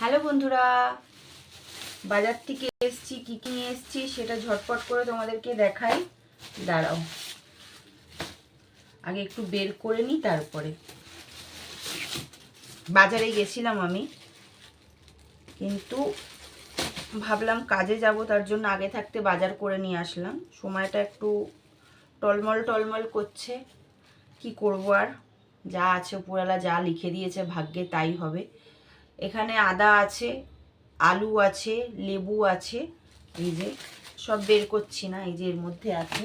Hello বন্ধুরা, বাজার থেকে এসছি, কি কি নিয়ে এসছি সেটা ঝটপট করে তোমাদেরকে দেখাই। দাঁড়াও, আগে একটু বের করে নিই। তারপরে বাজারে গেছিলাম আমি, কিন্তু ভাবলাম কাজে যাব, তার জন্য আগে থাকতে বাজার করে নিয়ে আসলাম। সময়টা একটু টলমল টলমল করছে, কি করব আর, যা আছে উপরওয়ালা যা লিখে দিয়েছে ভাগ্যে তাই হবে। এখানে আদা আছে, আলু আছে, লেবু আছে, এই যে সব বের করছি না, এই যে এর মধ্যে আছে।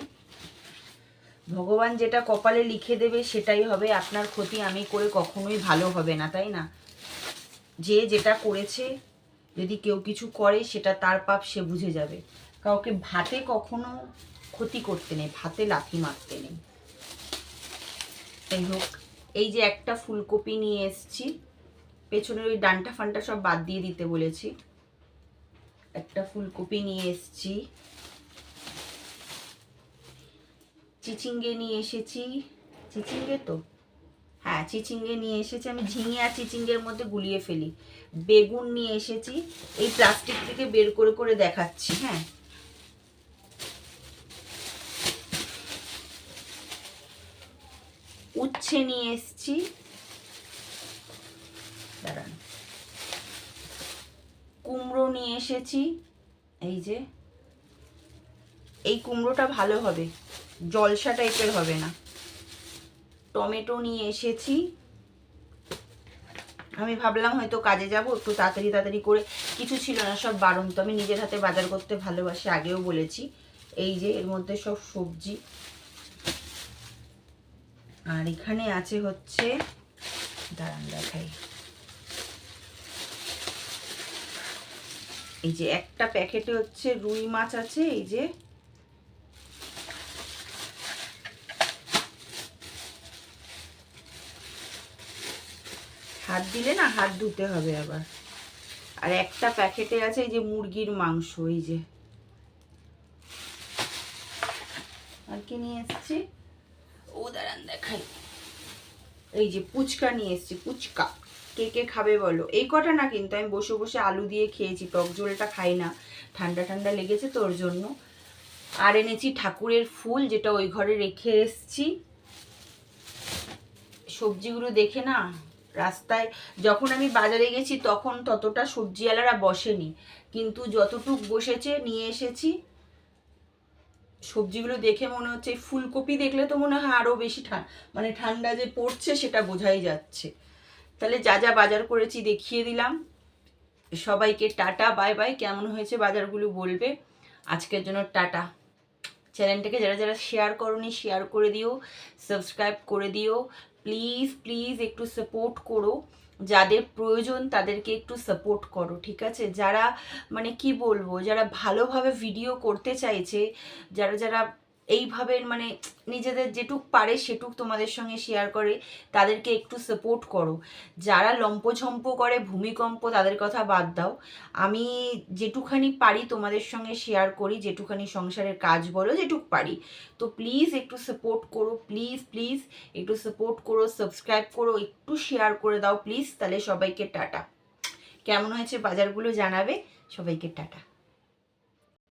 ভগবান যেটা কপালে লিখে দেবে সেটাই হবে। আপনার ক্ষতি আমি করে কখনোই ভালো হবে না, তাই না? যে যেটা করেছে, যদি কেউ কিছু করে সেটা তার পাপ, সে বুঝে যাবে। কাউকে ভাতে কখনো ক্ষতি করতে নেই, ভাতে লাথি মারতে নেই। যাই হোক, এই যে একটা ফুলকপি নিয়ে এসছি, পেছনের ওই ডান্টা ফান্টা সব বাদ দিয়ে দিতে বলেছি। একটা ফুলকপি নিয়ে এসছি, চিচিঙ্গে নিয়ে এসেছি। চিচিঙ্গে তো, হ্যাঁ চিচিঙ্গে নিয়ে এসেছি। আমি ঝিঙে আর চিচিঙ্গের মধ্যে গুলিয়ে ফেলি। বেগুন নিয়ে এসেছি, এই প্লাস্টিক থেকে বের করে করে দেখাচ্ছি। হ্যাঁ, উচ্ছে নিয়ে এসছি, দাঁড়ান। কুমড়ো নিয়ে এসেছি, এই যে এই কুমড়োটা ভালো হবে, জলসা টাইপের হবে না। টমেটো নিয়ে এসেছি। আমি ভাবলাম হয়তো কাজে যাব, একটু তাড়াতাড়ি তাড়াতাড়ি করে, কিছু ছিল না, সব বাড়ন্ত। আমি নিজের হাতে বাজার করতে ভালোবাসি, আগেও বলেছি। এই যে এর মধ্যে সব সবজি। আর এখানে আছে হচ্ছে, দাঁড়ান দেখাই, এই যে একটা প্যাকেটে হচ্ছে রুই মাছ আছে। এই যে হাত দিলে না, হাত ধুতে হবে আবার। আর একটা প্যাকেটে আছে এই যে মুরগির মাংস। এই যে আর কি নিয়ে এসেছি, ও দাঁড়ান দেখাই, এই যে ফুচকা নিয়ে এসেছি। ফুচকা কে কে খাবে বলো? এই কটা না, কিন্তু আমি বসে বসে আলু দিয়ে খেয়েছি, টক ঝোলটা খাই না, ঠান্ডা ঠান্ডা লেগেছে তো ওর জন্য। আর এনেছি ঠাকুরের ফুল, যেটা ওই ঘরে রেখে এসছি। সবজিগুলো দেখে না, রাস্তায় যখন আমি বাজারে গেছি তখন ততটা সবজিওয়ালারা বসেনি, কিন্তু যতটুক বসেছে নিয়ে এসেছি। সবজিগুলো দেখে মনে হচ্ছে, ফুলকপি দেখলে তো মনে হয় আরও বেশি মানে ঠান্ডা যে পড়ছে সেটা বোঝাই যাচ্ছে। তাহলে যা যা বাজার করেছি দেখিয়ে দিলাম। সবাইকে টাটা, বাই বাই। কেমন হয়েছে বাজারগুলো বলবে। আজকের জন্য টাটা। চ্যানেলটাকে যারা যারা শেয়ার করোনি শেয়ার করে দিও, সাবস্ক্রাইব করে দিও। প্লিজ প্লিজ একটু সাপোর্ট করো, যাদের প্রয়োজন তাদেরকে একটু সাপোর্ট করো, ঠিক আছে? যারা মানে কি বলবো, যারা ভালোভাবে ভিডিও করতে চাইছে, যারা যারা এইভাবে মানে নিজেদের যেটুক পারে সেটুক তোমাদের সঙ্গে শেয়ার করে, তাদেরকে একটু সাপোর্ট করো। যারা লম্পঝম্প করে, ভূমিকম্প, তাদের কথা বাদ দাও। আমি যেটুখানি পারি তোমাদের সঙ্গে শেয়ার করি, যেটুখানি সংসারের কাজ বলো, যেটুক পারি। তো প্লিজ একটু সাপোর্ট করো, প্লিজ প্লিজ একটু সাপোর্ট করো, সাবস্ক্রাইব করো, একটু শেয়ার করে দাও প্লিজ। তাহলে সবাইকে টাটা। কেমন হয়েছে বাজারগুলো জানাবে, সবাইকে টাটা।